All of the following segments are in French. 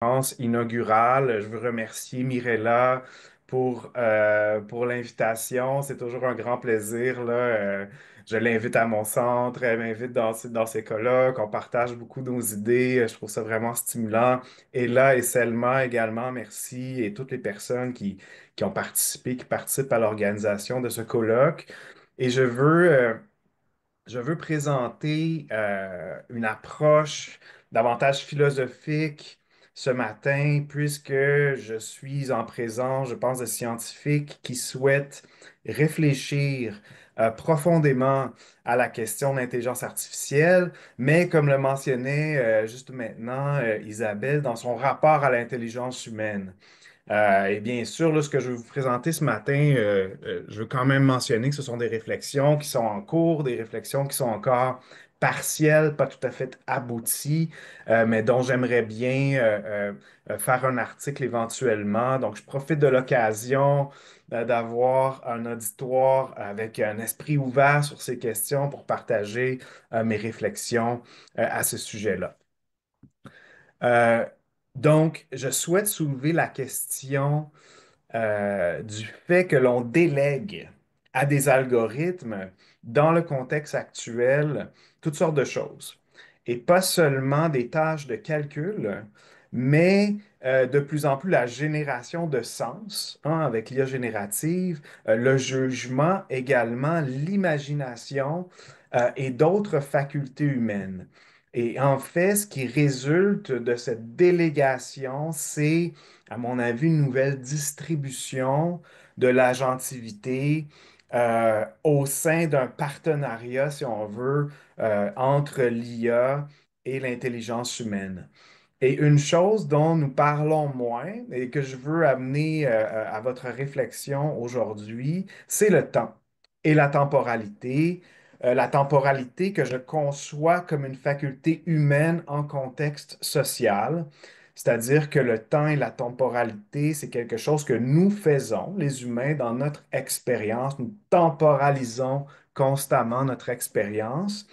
Conférence inaugurale. Je veux remercier Mirella pour l'invitation. C'est toujours un grand plaisir, là. Je l'invite à mon centre, elle m'invite dans ses colloques. On partage beaucoup nos idées. Je trouve ça vraiment stimulant. Et là, et Selma également, merci. Et toutes les personnes qui ont participé, qui participent à l'organisation de ce colloque. Et je veux présenter une approche davantage philosophique ce matin, puisque je suis en présence, je pense, de scientifiques qui souhaitent réfléchir profondément à la question de l'intelligence artificielle, mais comme le mentionnait juste maintenant Isabelle, dans son rapport à l'intelligence humaine. Et bien sûr, là, ce que je vais vous présenter ce matin, je veux quand même mentionner que ce sont des réflexions qui sont en cours, des réflexions qui sont encore partielles, pas tout à fait abouties, mais dont j'aimerais bien faire un article éventuellement. Donc, je profite de l'occasion d'avoir un auditoire avec un esprit ouvert sur ces questions pour partager mes réflexions à ce sujet-là. Euh, donc, je souhaite soulever la question du fait que l'on délègue à des algorithmes dans le contexte actuel toutes sortes de choses. Et pas seulement des tâches de calcul, mais de plus en plus la génération de sens, hein, avec l'IA générative, le jugement également, l'imagination et d'autres facultés humaines. Et en fait, ce qui résulte de cette délégation, c'est à mon avis, une nouvelle distribution de l'agentivité au sein d'un partenariat, si on veut, entre l'IA et l'intelligence humaine. Et une chose dont nous parlons moins et que je veux amener à votre réflexion aujourd'hui, c'est le temps et la temporalité. La temporalité que je conçois comme une faculté humaine en contexte social, c'est-à-dire que le temps et la temporalité, c'est quelque chose que nous faisons, les humains, dans notre expérience. Nous temporalisons constamment notre expérience.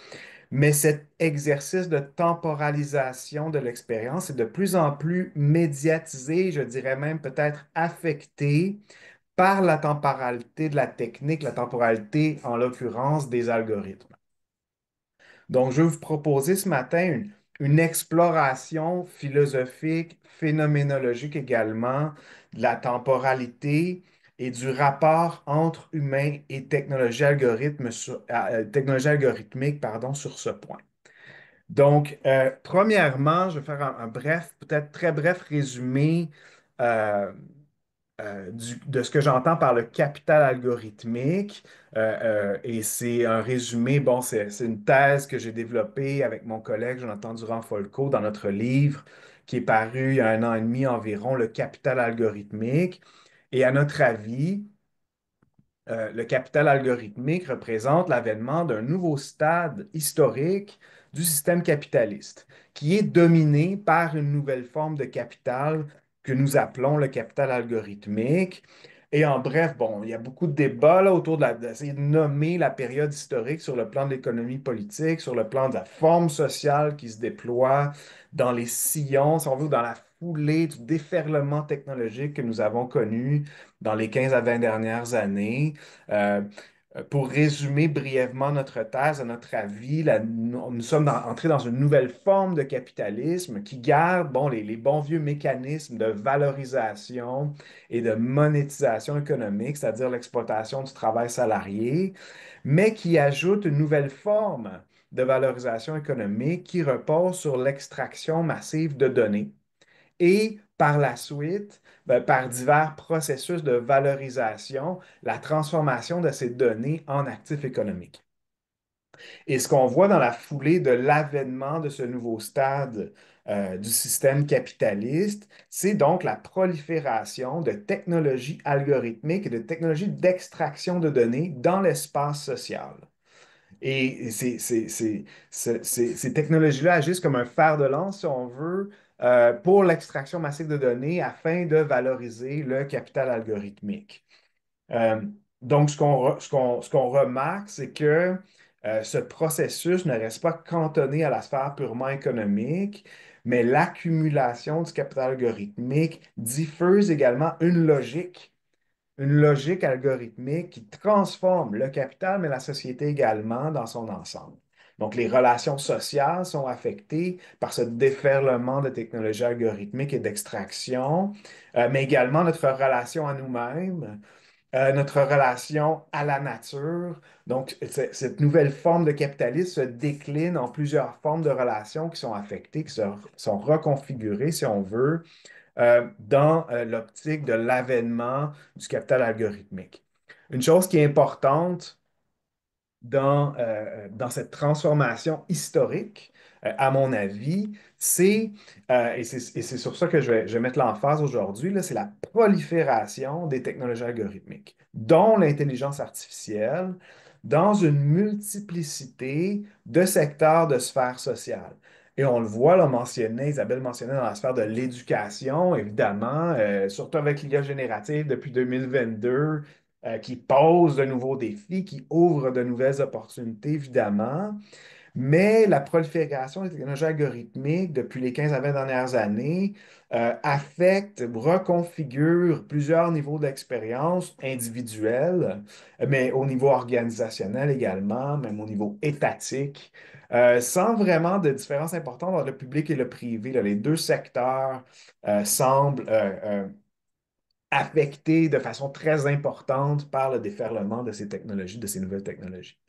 Mais cet exercice de temporalisation de l'expérience est de plus en plus médiatisé, je dirais même peut-être affecté par la temporalité de la technique, la temporalité en l'occurrence des algorithmes. Donc, je vais vous proposer ce matin une exploration philosophique, phénoménologique également, de la temporalité et du rapport entre humain et technologie algorithmique, pardon, sur ce point. Donc, premièrement, je vais faire un bref, peut-être très bref résumé euh, de ce que j'entends par le capital algorithmique. Et c'est un résumé, bon, c'est une thèse que j'ai développée avec mon collègue Jonathan Durand-Folco dans notre livre qui est paru il y a un an et demi environ, Le capital algorithmique. Et à notre avis, le capital algorithmique représente l'avènement d'un nouveau stade historique du système capitaliste, qui est dominé par une nouvelle forme de capital que nous appelons le capital algorithmique. Et en bref, bon, il y a beaucoup de débats là, autour d'essayer de nommer la période historique sur le plan de l'économie politique, sur le plan de la forme sociale qui se déploie dans les sillons, si on veut, dans la foulée du déferlement technologique que nous avons connu dans les 15 à 20 dernières années. Euh, pour résumer brièvement notre thèse, à notre avis, nous sommes entrés dans une nouvelle forme de capitalisme qui garde bon, les bons vieux mécanismes de valorisation et de monétisation économique, c'est-à-dire l'exploitation du travail salarié, mais qui ajoute une nouvelle forme de valorisation économique qui repose sur l'extraction massive de données et par la suite, ben, par divers processus de valorisation, la transformation de ces données en actifs économiques. Et ce qu'on voit dans la foulée de l'avènement de ce nouveau stade du système capitaliste, c'est donc la prolifération de technologies algorithmiques et de technologies d'extraction de données dans l'espace social. Et ces technologies-là agissent comme un fer de lance, si on veut, pour l'extraction massive de données afin de valoriser le capital algorithmique. Euh, donc, ce qu'on remarque, c'est que ce processus ne reste pas cantonné à la sphère purement économique, mais l'accumulation du capital algorithmique diffuse également une logique algorithmique qui transforme le capital, mais la société également dans son ensemble. Donc, les relations sociales sont affectées par ce déferlement de technologies algorithmiques et d'extraction, mais également notre relation à nous-mêmes, notre relation à la nature. Donc, cette nouvelle forme de capitalisme se décline en plusieurs formes de relations qui sont affectées, sont reconfigurées, si on veut, dans l'optique de l'avènement du capital algorithmique. Une chose qui est importante dans cette transformation historique, à mon avis, et c'est sur ça que je vais mettre l'emphase aujourd'hui, là, c'est la prolifération des technologies algorithmiques, dont l'intelligence artificielle, dans une multiplicité de secteurs de sphères sociales. Et on le voit, là, Isabelle mentionnait dans la sphère de l'éducation, évidemment, surtout avec l'IA générative depuis 2022, qui pose de nouveaux défis, qui ouvre de nouvelles opportunités, évidemment. Mais la prolifération des technologies algorithmiques depuis les 15 à 20 dernières années affecte, reconfigure plusieurs niveaux d'expérience individuelle, mais au niveau organisationnel également, même au niveau étatique, sans vraiment de différence importante entre le public et le privé. Là, les deux secteurs semblent affectés de façon très importante par le déferlement de ces technologies, de ces nouvelles technologies.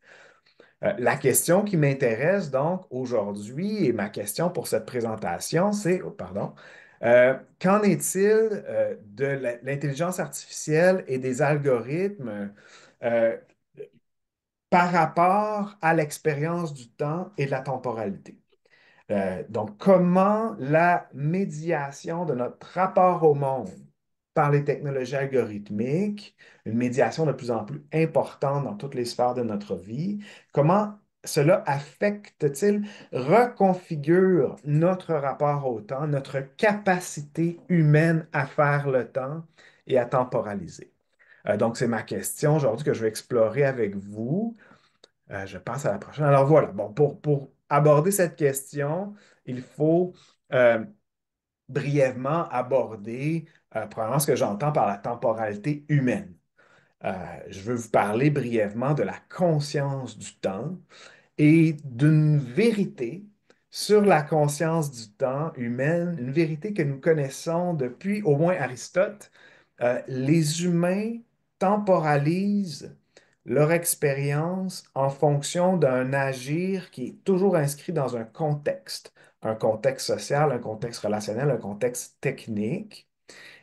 La question qui m'intéresse donc aujourd'hui et ma question pour cette présentation, c'est, oh, pardon, qu'en est-il de l'intelligence artificielle et des algorithmes euh, par rapport à l'expérience du temps et de la temporalité? Donc, comment la médiation de notre rapport au monde par les technologies algorithmiques, une médiation de plus en plus importante dans toutes les sphères de notre vie, comment cela affecte-t-il, reconfigure notre rapport au temps, notre capacité humaine à faire le temps et à temporaliser? Donc, c'est ma question aujourd'hui que je vais explorer avec vous. Je passe à la prochaine. Alors voilà, bon, pour aborder cette question, il faut euh, brièvement aborder probablement ce que j'entends par la temporalité humaine. Euh, je veux vous parler brièvement de la conscience du temps et d'une vérité sur la conscience du temps humaine, une vérité que nous connaissons depuis au moins Aristote. Les humains temporalisent leur expérience en fonction d'un agir qui est toujours inscrit dans un contexte social, un contexte relationnel, un contexte technique.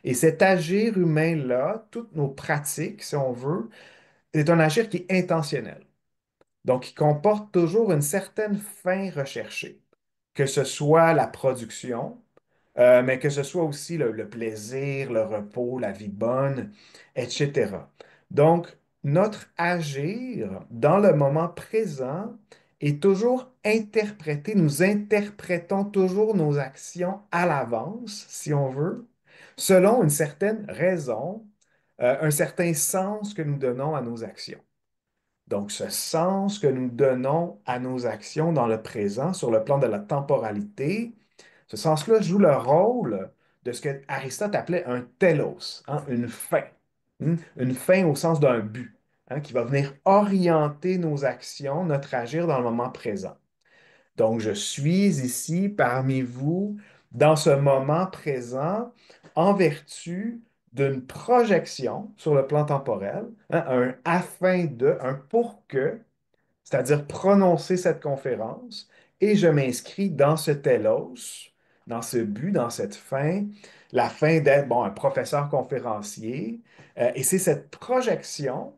Et cet agir humain-là, toutes nos pratiques, si on veut, c'est un agir qui est intentionnel. Donc, il comporte toujours une certaine fin recherchée, que ce soit la production, mais que ce soit aussi le plaisir, le repos, la vie bonne, etc. Donc, notre agir dans le moment présent est toujours interprété. Nous interprétons toujours nos actions à l'avance, si on veut, selon une certaine raison, un certain sens que nous donnons à nos actions. Donc, ce sens que nous donnons à nos actions dans le présent, sur le plan de la temporalité, ce sens-là joue le rôle de ce que Aristote appelait un telos, hein, une fin. Une fin au sens d'un but, hein, qui va venir orienter nos actions, notre agir dans le moment présent. Donc, je suis ici parmi vous dans ce moment présent en vertu d'une projection sur le plan temporel, hein, un afin de, un pour que, c'est-à-dire prononcer cette conférence, et je m'inscris dans ce telos, dans ce but, dans cette fin, la fin d'être, bon, un professeur conférencier, et c'est cette projection,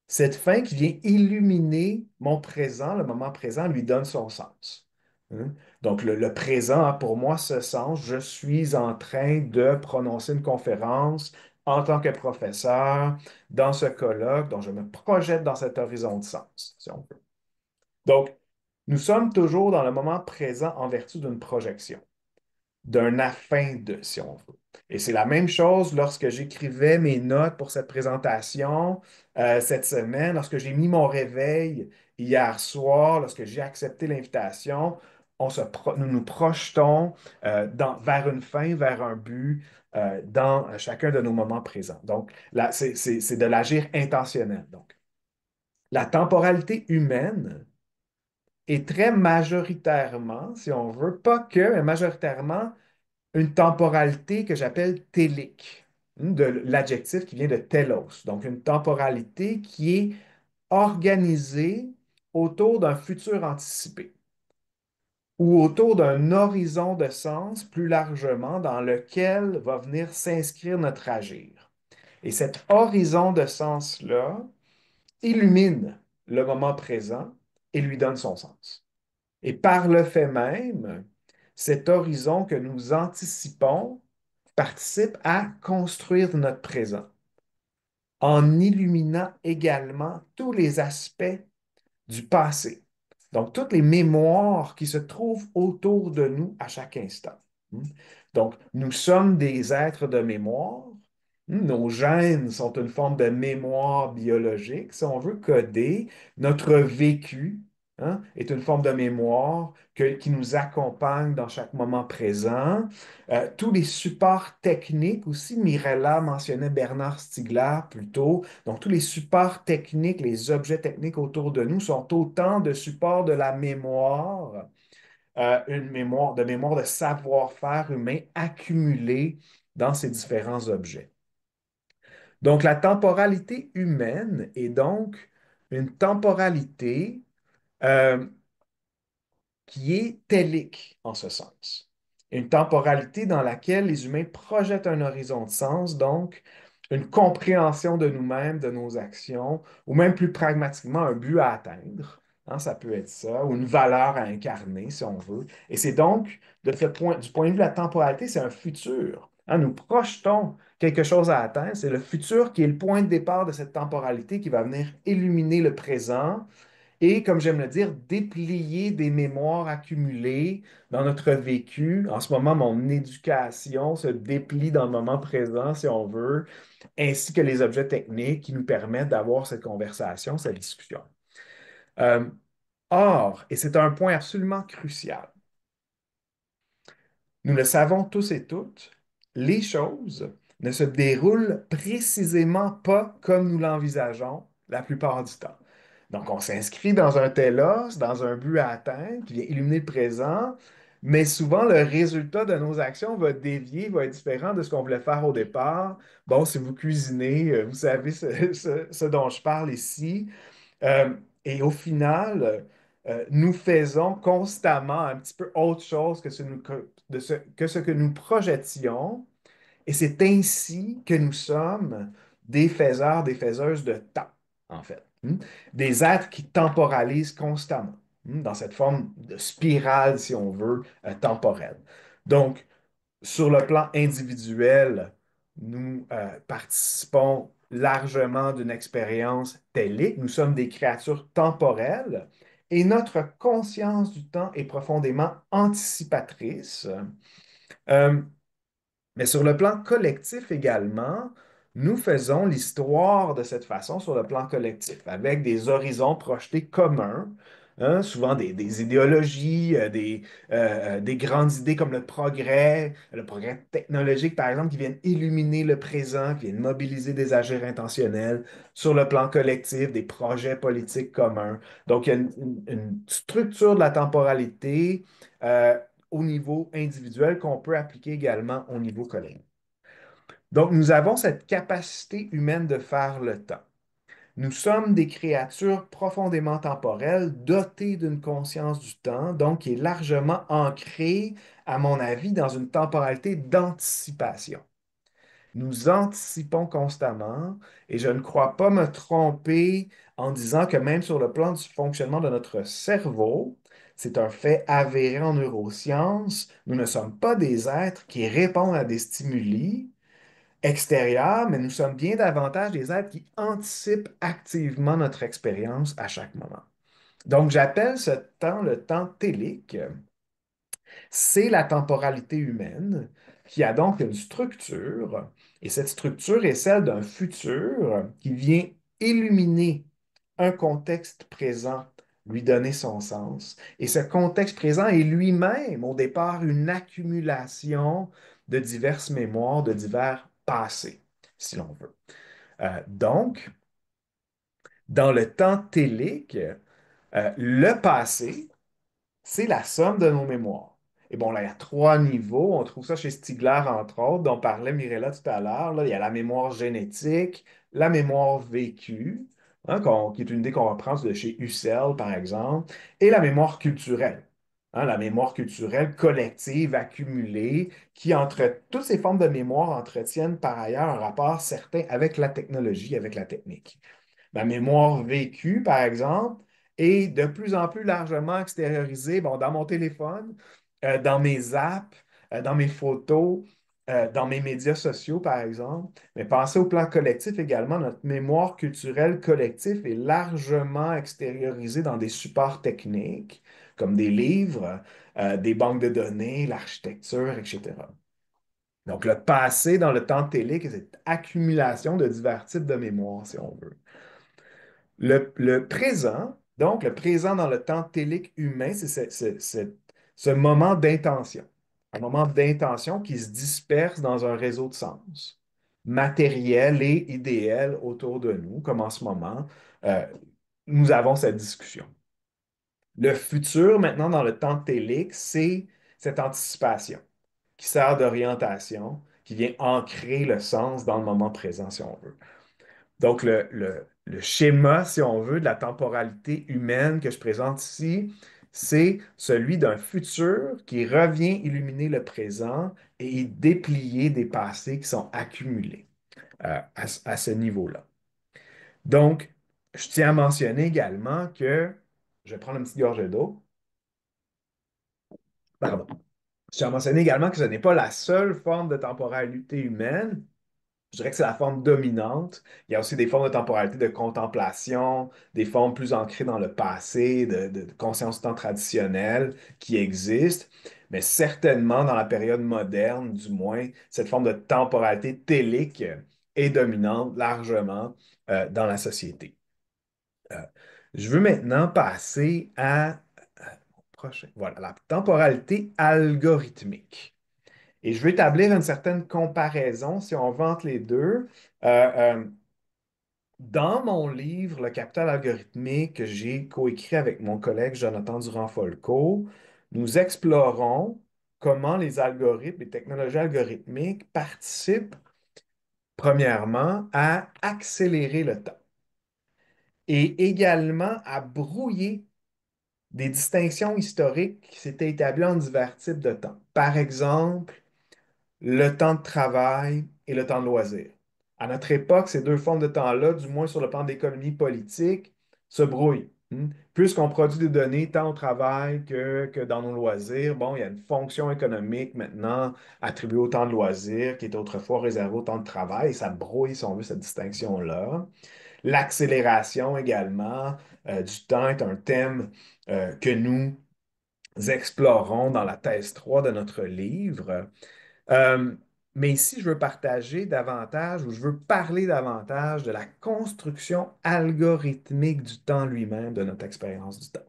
cette fin qui vient illuminer mon présent, le moment présent, lui donne son sens. Hein? Donc, le présent a pour moi ce sens. Je suis en train de prononcer une conférence en tant que professeur dans ce colloque, dont je me projette dans cet horizon de sens, si on veut. Donc, nous sommes toujours dans le moment présent en vertu d'une projection, d'un afin de, si on veut. Et c'est la même chose lorsque j'écrivais mes notes pour cette présentation cette semaine, lorsque j'ai mis mon réveil hier soir, lorsque j'ai accepté l'invitation. nous nous projetons vers une fin, vers un but dans chacun de nos moments présents. Donc, là, c'est de l'agir intentionnel. Donc, la temporalité humaine est très majoritairement, si on veut, pas que, mais majoritairement, une temporalité que j'appelle télique, de l'adjectif qui vient de telos. Donc, une temporalité qui est organisée autour d'un futur anticipé ou autour d'un horizon de sens plus largement dans lequel va venir s'inscrire notre agir. Et cet horizon de sens-là illumine le moment présent et lui donne son sens. Et par le fait même, cet horizon que nous anticipons participe à construire notre présent en illuminant également tous les aspects du passé. Donc, toutes les mémoires qui se trouvent autour de nous à chaque instant. Hmm? Donc, nous sommes des êtres de mémoire. Nos gènes sont une forme de mémoire biologique, si on veut coder. Notre vécu, hein, est une forme de mémoire qui nous accompagne dans chaque moment présent. Tous les supports techniques aussi, Mirella mentionnait Bernard Stiegler plus tôt, donc tous les supports techniques, les objets techniques autour de nous sont autant de supports de la mémoire, une mémoire de savoir-faire humain accumulé dans ces différents objets. Donc la temporalité humaine est donc une temporalité euh, qui est tellique en ce sens. Une temporalité dans laquelle les humains projettent un horizon de sens, donc une compréhension de nous-mêmes, de nos actions, ou même plus pragmatiquement un but à atteindre. Hein, ça peut être ça, ou une valeur à incarner, si on veut. Et c'est donc, du point de vue de la temporalité, c'est un futur. Hein, nous projetons quelque chose à atteindre. C'est le futur qui est le point de départ de cette temporalité qui va venir illuminer le présent et, comme j'aime le dire, déplier des mémoires accumulées dans notre vécu. En ce moment, mon éducation se déplie dans le moment présent, si on veut, ainsi que les objets techniques qui nous permettent d'avoir cette conversation, cette discussion. Euh, Or, et c'est un point absolument crucial, nous le savons tous et toutes, les choses ne se déroulent précisément pas comme nous l'envisageons la plupart du temps. Donc, on s'inscrit dans un telos, dans un but à atteindre qui vient illuminer le présent, mais souvent le résultat de nos actions va dévier, va être différent de ce qu'on voulait faire au départ. Bon, si vous cuisinez, vous savez ce dont je parle ici. Euh, et au final, nous faisons constamment un petit peu autre chose que ce que nous projetions. Et c'est ainsi que nous sommes des faiseurs, des faiseuses de temps, en fait. Des êtres qui temporalisent constamment, dans cette forme de spirale, si on veut, temporelle. Donc, sur le plan individuel, nous participons largement d'une expérience tellique. Nous sommes des créatures temporelles et notre conscience du temps est profondément anticipatrice. Euh, mais sur le plan collectif également, nous faisons l'histoire de cette façon sur le plan collectif, avec des horizons projetés communs, hein, souvent des idéologies, des grandes idées comme le progrès technologique par exemple, qui viennent illuminer le présent, qui viennent mobiliser des agirs intentionnels sur le plan collectif, des projets politiques communs. Donc, il y a une structure de la temporalité. Au niveau individuel qu'on peut appliquer également au niveau collectif. Donc, nous avons cette capacité humaine de faire le temps. Nous sommes des créatures profondément temporelles, dotées d'une conscience du temps, donc qui est largement ancrée, à mon avis, dans une temporalité d'anticipation. Nous anticipons constamment et je ne crois pas me tromper en disant que même sur le plan du fonctionnement de notre cerveau, c'est un fait avéré en neurosciences, nous ne sommes pas des êtres qui répondent à des stimuli extérieurs, mais nous sommes bien davantage des êtres qui anticipent activement notre expérience à chaque moment. Donc, j'appelle ce temps le temps télique. C'est la temporalité humaine qui a donc une structure, et cette structure est celle d'un futur qui vient illuminer un contexte présent lui donner son sens. Et ce contexte présent est lui-même, au départ, une accumulation de diverses mémoires, de divers passés, si l'on veut. Donc, dans le temps télique, le passé, c'est la somme de nos mémoires. Et bon, là, il y a trois niveaux. On trouve ça chez Stigler, entre autres, dont parlait Mirella tout à l'heure. Là, il y a la mémoire génétique, la mémoire vécue, hein, qui est une idée qu'on reprend de chez Husserl, par exemple, et la mémoire culturelle. Hein, la mémoire culturelle collective, accumulée, qui, entre toutes ces formes de mémoire, entretiennent par ailleurs un rapport certain avec la technologie, avec la technique. Ma mémoire vécue, par exemple, est de plus en plus largement extériorisée bon, dans mon téléphone, dans mes apps, dans mes photos, dans mes médias sociaux, par exemple. Mais pensez au plan collectif également, notre mémoire culturelle collective est largement extériorisée dans des supports techniques, comme des livres, des banques de données, l'architecture, etc. Donc, le passé dans le temps télique est cette accumulation de divers types de mémoire, si on veut. Le présent, donc le présent dans le temps télique humain, c'est ce moment d'intention. Un moment d'intention qui se disperse dans un réseau de sens, matériel et idéel autour de nous, comme en ce moment, euh, nous avons cette discussion. Le futur, maintenant, dans le temps télique, c'est cette anticipation qui sert d'orientation, qui vient ancrer le sens dans le moment présent, si on veut. Donc, le schéma, si on veut, de la temporalité humaine que je présente ici, c'est celui d'un futur qui revient illuminer le présent et déplier des passés qui sont accumulés à ce niveau-là. Donc, je tiens à mentionner également que, je vais prendre une petite gorgée d'eau, pardon. Je tiens à mentionner également que ce n'est pas la seule forme de temporalité humaine. Je dirais que c'est la forme dominante. Il y a aussi des formes de temporalité de contemplation, des formes plus ancrées dans le passé, de conscience temps traditionnelle qui existent. Mais certainement, dans la période moderne, du moins, cette forme de temporalité télique est dominante largement dans la société. Euh, je veux maintenant passer au prochain. Voilà, la temporalité algorithmique. Et je veux établir une certaine comparaison, si on vante les deux. Euh, euh, dans mon livre, Le capital algorithmique, que j'ai coécrit avec mon collègue Jonathan Durand-Folco, nous explorons comment les algorithmes, les technologies algorithmiques participent, premièrement, à accélérer le temps et également à brouiller des distinctions historiques qui s'étaient établies en divers types de temps. Par exemple, le temps de travail et le temps de loisir. À notre époque, ces deux formes de temps-là, du moins sur le plan de l'économie politique, se brouillent. Puisqu'on produit des données tant au travail que dans nos loisirs, bon, il y a une fonction économique maintenant attribuée au temps de loisir qui était autrefois réservée au temps de travail, et ça brouille, si on veut, cette distinction-là. L'accélération également du temps est un thème que nous explorons dans la thèse 3 de notre livre. Euh, mais ici, je veux partager davantage ou je veux parler davantage de la construction algorithmique du temps lui-même, de notre expérience du temps.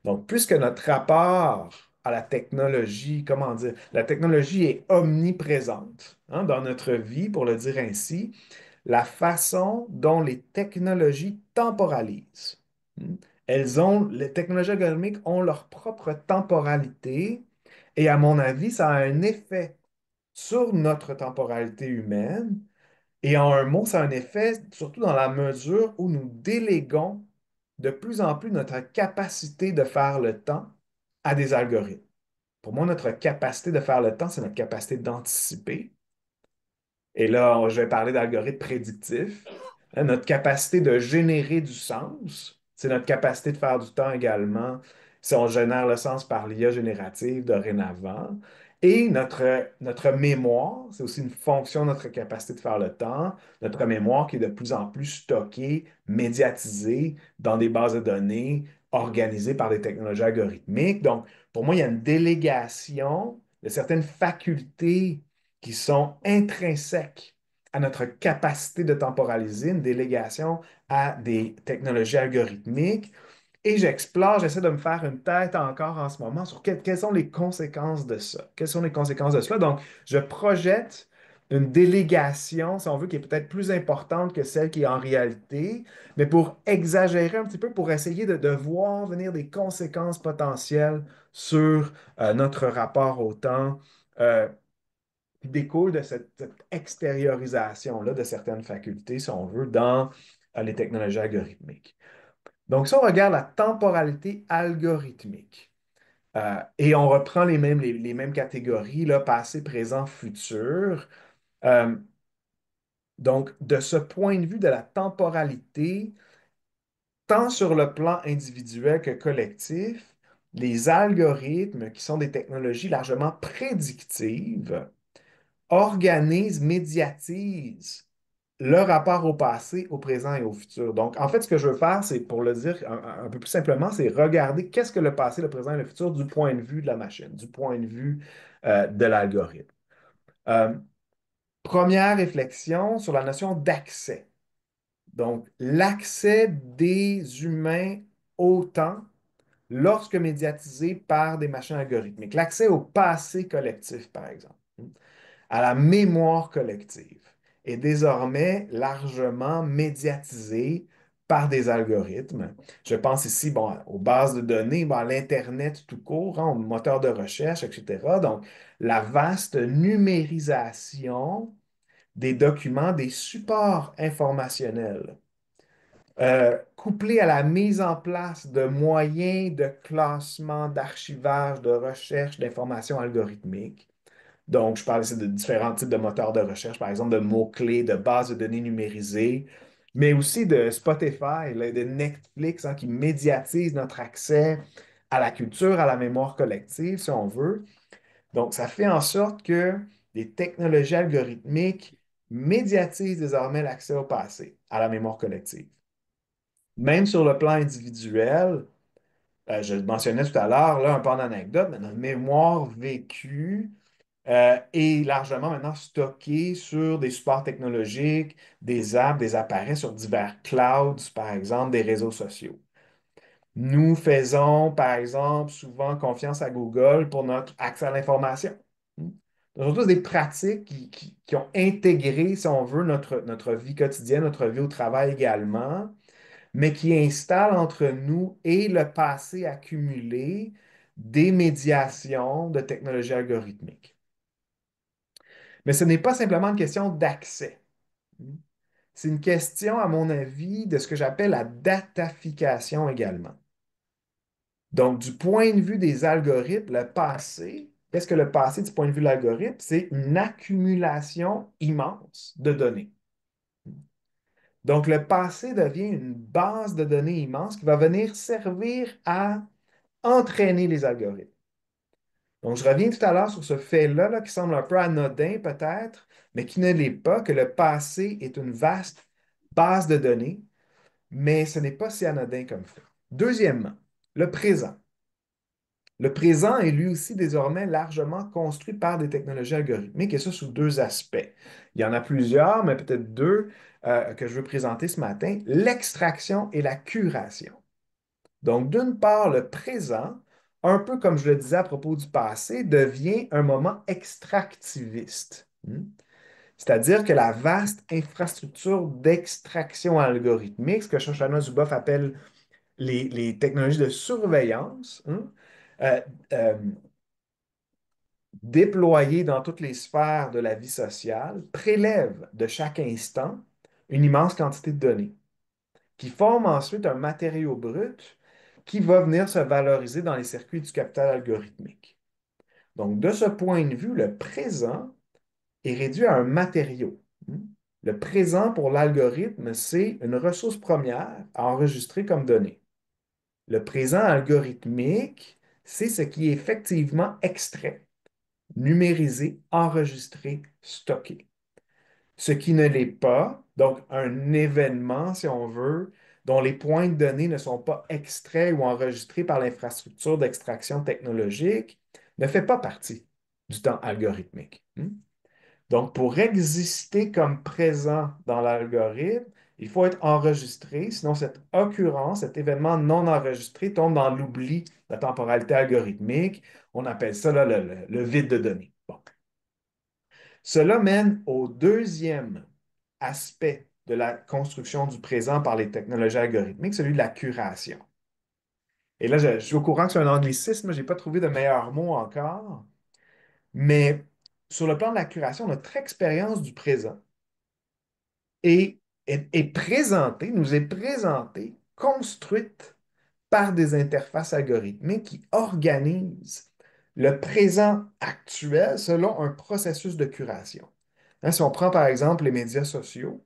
Donc, puisque notre rapport à la technologie, comment dire, la technologie est omniprésente hein, dans notre vie, pour le dire ainsi, la façon dont les technologies temporalisent. Hmm, les technologies algorithmiques ont leur propre temporalité et à mon avis, ça a un effet sur notre temporalité humaine. Et en un mot, ça a un effet surtout dans la mesure où nous déléguons de plus en plus notre capacité de faire le temps à des algorithmes. Pour moi, notre capacité de faire le temps, c'est notre capacité d'anticiper. Et là, je vais parler d'algorithmes prédictifs. Hein, notre capacité de générer du sens, c'est notre capacité de faire du temps également, si on génère le sens par l'IA générative dorénavant. Et notre mémoire, c'est aussi une fonction de notre capacité de faire le temps, notre mémoire qui est de plus en plus stockée, médiatisée dans des bases de données organisées par des technologies algorithmiques. Donc, pour moi, il y a une délégation de certaines facultés qui sont intrinsèques à notre capacité de temporaliser, une délégation à des technologies algorithmiques. Et j'explore, j'essaie de me faire une tête encore en ce moment sur quelles sont les conséquences de ça. Quelles sont les conséquences de cela? Donc, je projette une délégation, si on veut, qui est peut-être plus importante que celle qui est en réalité, mais pour exagérer un petit peu, pour essayer de voir venir des conséquences potentielles sur notre rapport au temps, euh, qui découle de cette extériorisation-là de certaines facultés, si on veut, dans les technologies algorithmiques. Donc, si on regarde la temporalité algorithmique, et on reprend les mêmes catégories, là, passé, présent, futur, euh, donc, de ce point de vue de la temporalité, tant sur le plan individuel que collectif, les algorithmes, qui sont des technologies largement prédictives, organisent, médiatisent le rapport au passé, au présent et au futur. Donc, en fait, ce que je veux faire, c'est, pour le dire un peu plus simplement, c'est regarder qu'est-ce que le passé, le présent et le futur du point de vue de la machine, du point de vue de l'algorithme. Euh, Première réflexion sur la notion d'accès. Donc, l'accès des humains au temps lorsque médiatisé par des machines algorithmiques. L'accès au passé collectif, par exemple, à la mémoire collective, est désormais largement médiatisé par des algorithmes. Je pense ici, bon, aux bases de données, bon, à l'Internet tout court, hein, aux moteurs de recherche, etc. Donc, la vaste numérisation des documents, des supports informationnels, couplé à la mise en place de moyens de classement, d'archivage, de recherche d'informations algorithmiques. Donc, je parle ici de différents types de moteurs de recherche, par exemple de mots-clés, de bases de données numérisées, mais aussi de Spotify, là, de Netflix, hein, qui médiatisent notre accès à la culture, à la mémoire collective, si on veut. Donc, ça fait en sorte que les technologies algorithmiques médiatisent désormais l'accès au passé, à la mémoire collective. Même sur le plan individuel, je le mentionnais tout à l'heure, là, un peu en anecdote, mais notre mémoire vécue est largement maintenant stockée sur des supports technologiques, des apps, des appareils sur divers clouds, par exemple, des réseaux sociaux. Nous faisons, par exemple, souvent confiance à Google pour notre accès à l'information. Ce sont tous des pratiques qui ont intégré, si on veut, notre vie quotidienne, notre vie au travail également, mais qui installe entre nous et le passé accumulé des médiations de technologies algorithmiques. Mais ce n'est pas simplement une question d'accès. C'est une question, à mon avis, de ce que j'appelle la datafication également. Donc, du point de vue des algorithmes, le passé, qu'est-ce que le passé du point de vue de l'algorithme? C'est une accumulation immense de données. Donc, le passé devient une base de données immense qui va venir servir à entraîner les algorithmes. Donc, je reviens tout à l'heure sur ce fait-là, là, qui semble un peu anodin peut-être, mais qui ne l'est pas, que le passé est une vaste base de données, mais ce n'est pas si anodin comme fait. Deuxièmement, le présent. Le présent est lui aussi désormais largement construit par des technologies algorithmiques, et ça sous deux aspects. Il y en a plusieurs, mais peut-être deux que je veux présenter ce matin, l'extraction et la curation. Donc, d'une part, le présent, un peu comme je le disais à propos du passé, devient un moment extractiviste. C'est-à-dire que la vaste infrastructure d'extraction algorithmique, ce que Shoshana Zuboff appelle les technologies de surveillance, euh, euh, déployées dans toutes les sphères de la vie sociale, prélèvent de chaque instant une immense quantité de données qui forment ensuite un matériau brut qui va venir se valoriser dans les circuits du capital algorithmique. Donc, de ce point de vue, le présent est réduit à un matériau. Le présent pour l'algorithme, c'est une ressource première à enregistrer comme donnée. Le présent algorithmique, c'est ce qui est effectivement extrait, numérisé, enregistré, stocké. Ce qui ne l'est pas, donc un événement, si on veut, dont les points de données ne sont pas extraits ou enregistrés par l'infrastructure d'extraction technologique, ne fait pas partie du temps algorithmique. Donc, pour exister comme présent dans l'algorithme, Il faut être enregistré, sinon cette occurrence, cet événement non enregistré tombe dans l'oubli, la temporalité algorithmique. On appelle ça là, le vide de données. Bon. Cela mène au deuxième aspect de la construction du présent par les technologies algorithmiques, celui de la curation. Et là, je suis au courant que c'est un anglicisme, je n'ai pas trouvé de meilleur mot encore, mais sur le plan de la curation, notre expérience du présent est présentée, nous est présentée, construite par des interfaces algorithmiques qui organisent le présent actuel selon un processus de curation. Hein, si on prend par exemple les médias sociaux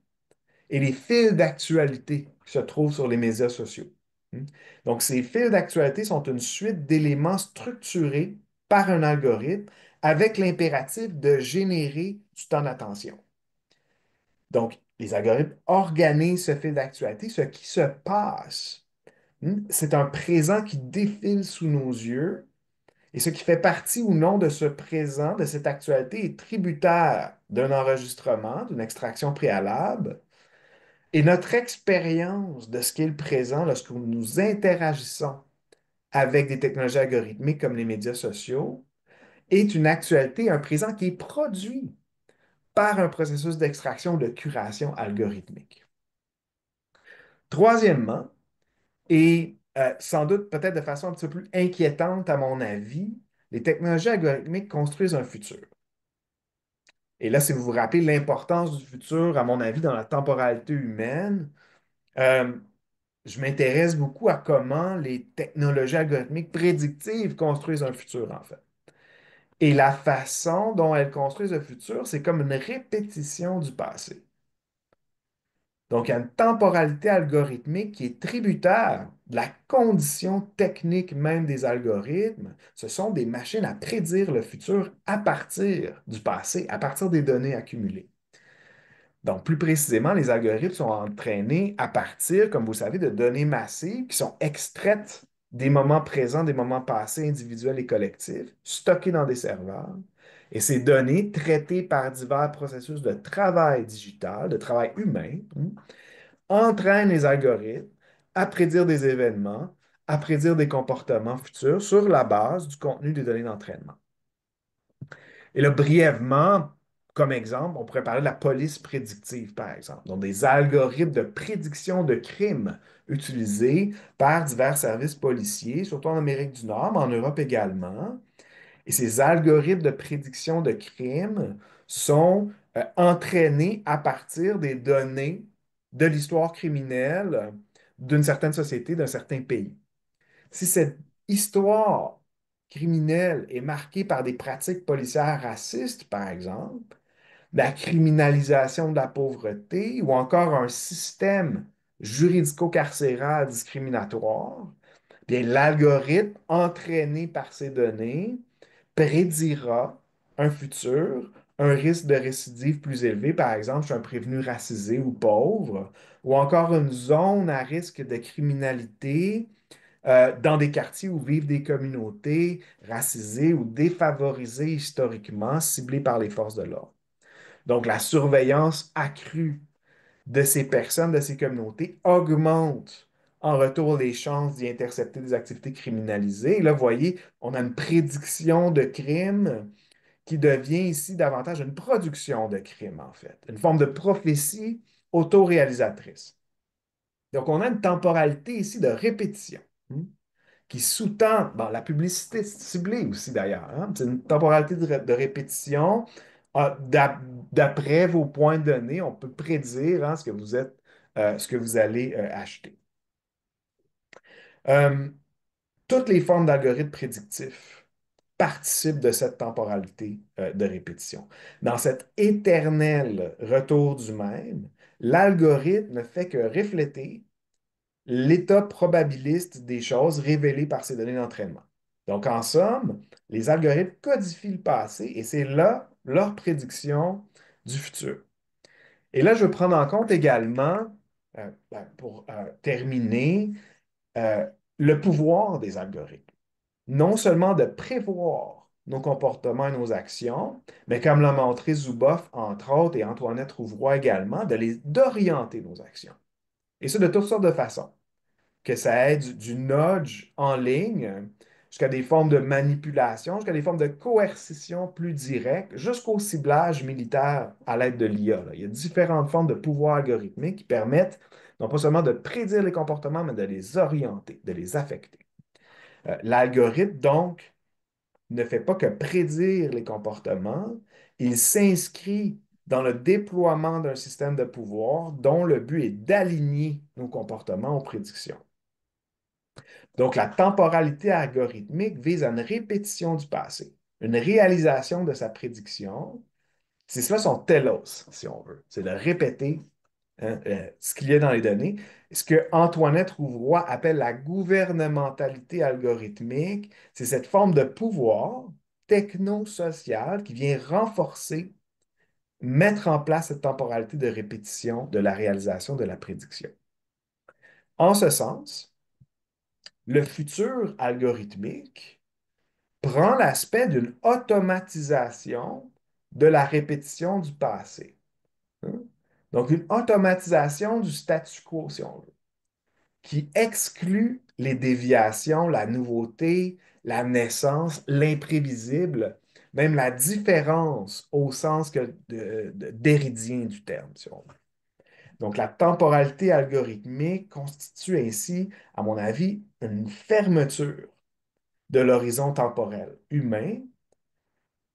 et les fils d'actualité qui se trouvent sur les médias sociaux. Hmm. Donc, ces fils d'actualité sont une suite d'éléments structurés par un algorithme avec l'impératif de générer du temps d'attention. Donc, les algorithmes organisent ce fil d'actualité, ce qui se passe. C'est un présent qui défile sous nos yeux et ce qui fait partie ou non de ce présent, de cette actualité, est tributaire d'un enregistrement, d'une extraction préalable. Et notre expérience de ce qu'est le présent lorsque nous interagissons avec des technologies algorithmiques comme les médias sociaux est une actualité, un présent qui est produit par un processus d'extraction, de curation algorithmique. Troisièmement, et sans doute peut-être de façon un petit peu plus inquiétante à mon avis, les technologies algorithmiques construisent un futur. Et là, si vous vous rappelez l'importance du futur, à mon avis, dans la temporalité humaine, euh, je m'intéresse beaucoup à comment les technologies algorithmiques prédictives construisent un futur, en fait. Et la façon dont elles construisent le futur, c'est comme une répétition du passé. Donc, il y a une temporalité algorithmique qui est tributaire de la condition technique même des algorithmes. Ce sont des machines à prédire le futur à partir du passé, à partir des données accumulées. Donc, plus précisément, les algorithmes sont entraînés à partir, comme vous savez, de données massives qui sont extraites des moments présents, des moments passés individuels et collectifs, stockées dans des serveurs. Et ces données, traitées par divers processus de travail digital, de travail humain, entraînent les algorithmes à prédire des événements, à prédire des comportements futurs sur la base du contenu des données d'entraînement. Et là, brièvement, comme exemple, on pourrait parler de la police prédictive, par exemple. Donc, des algorithmes de prédiction de crimes utilisés par divers services policiers, surtout en Amérique du Nord, mais en Europe également. Et ces algorithmes de prédiction de crimes sont entraînés à partir des données de l'histoire criminelle d'une certaine société, d'un certain pays. Si cette histoire criminelle est marquée par des pratiques policières racistes, par exemple, la criminalisation de la pauvreté ou encore un système juridico-carcéral discriminatoire, bien, l'algorithme entraîné par ces données prédira un futur, un risque de récidive plus élevé, par exemple, chez un prévenu racisé ou pauvre, ou encore une zone à risque de criminalité dans des quartiers où vivent des communautés racisées ou défavorisées historiquement, ciblées par les forces de l'ordre. Donc, la surveillance accrue de ces personnes, de ces communautés, augmente en retour les chances d'y intercepter des activités criminalisées. Et là, vous voyez, on a une prédiction de crime qui devient ici davantage une production de crime, en fait, une forme de prophétie autoréalisatrice. Donc, on a une temporalité ici de répétition, qui sous-tend bon, la publicité ciblée aussi d'ailleurs. Hein. C'est une temporalité de répétition. D'après vos points de données, on peut prédire ce que vous êtes, ce que vous allez acheter. Euh, Toutes les formes d'algorithmes prédictifs participent de cette temporalité de répétition. Dans cet éternel retour du même, l'algorithme ne fait que refléter l'état probabiliste des choses révélées par ces données d'entraînement. Donc, en somme, les algorithmes codifient le passé et c'est là leur prédiction du futur. Et là, je veux prendre en compte également, pour terminer, euh, le pouvoir des algorithmes. Non seulement de prévoir nos comportements et nos actions, mais comme l'a montré Zuboff, entre autres, et Antoinette Rouvroy également, d'orienter nos actions. Et ça de toutes sortes de façons, que ça aide du nudge en ligne jusqu'à des formes de manipulation, jusqu'à des formes de coercition plus directes, jusqu'au ciblage militaire à l'aide de l'IA. Il y a différentes formes de pouvoir algorithmique qui permettent non pas seulement de prédire les comportements, mais de les orienter, de les affecter. L'algorithme, donc, ne fait pas que prédire les comportements, il s'inscrit dans le déploiement d'un système de pouvoir dont le but est d'aligner nos comportements aux prédictions. Donc, la temporalité algorithmique vise à une répétition du passé, une réalisation de sa prédiction. C'est cela son telos, si on veut. C'est de répéter ce qu'il y a dans les données. Ce que Antoinette Rouvroy appelle la gouvernementalité algorithmique, c'est cette forme de pouvoir techno-social qui vient renforcer, mettre en place cette temporalité de répétition de la réalisation de la prédiction. En ce sens, le futur algorithmique prend l'aspect d'une automatisation de la répétition du passé. Hein? Donc, une automatisation du statu quo, si on veut, qui exclut les déviations, la nouveauté, la naissance, l'imprévisible, même la différence au sens d'éridien du terme, si on veut. Donc, la temporalité algorithmique constitue ainsi, à mon avis, une fermeture de l'horizon temporel humain,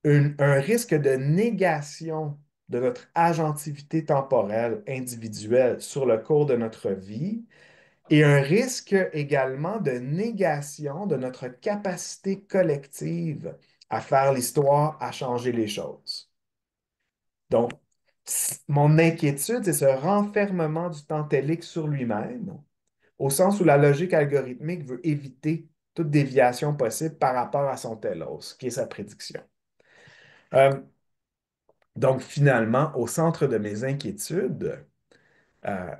un risque de négation de notre agentivité temporelle individuelle sur le cours de notre vie et un risque également de négation de notre capacité collective à faire l'histoire, à changer les choses. Donc, mon inquiétude, c'est ce renfermement du temps télique sur lui-même, au sens où la logique algorithmique veut éviter toute déviation possible par rapport à son telos, qui est sa prédiction. Euh, donc, finalement, au centre de mes inquiétudes, euh,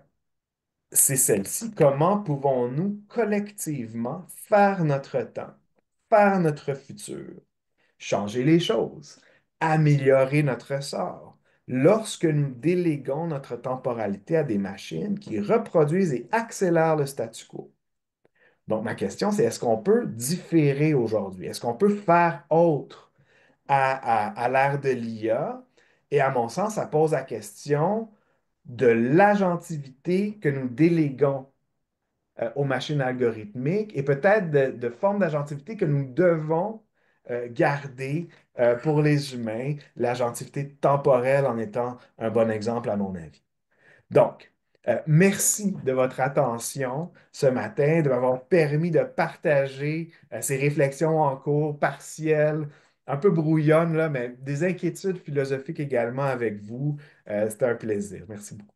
c'est celle-ci. Comment pouvons-nous collectivement faire notre temps, faire notre futur, changer les choses, améliorer notre sort lorsque nous déléguons notre temporalité à des machines qui reproduisent et accélèrent le statu quo? Donc, ma question, c'est est-ce qu'on peut différer aujourd'hui? Est-ce qu'on peut faire autre à l'ère de l'IA? Et à mon sens, ça pose la question de l'agentivité que nous déléguons aux machines algorithmiques et peut-être de formes d'agentivité que nous devons garder pour les humains, l'agentivité temporelle en étant un bon exemple à mon avis. Donc, merci de votre attention ce matin, de m'avoir permis de partager ces réflexions en cours partielles, un peu brouillonnes, là, mais des inquiétudes philosophiques également avec vous. C'était un plaisir. Merci beaucoup.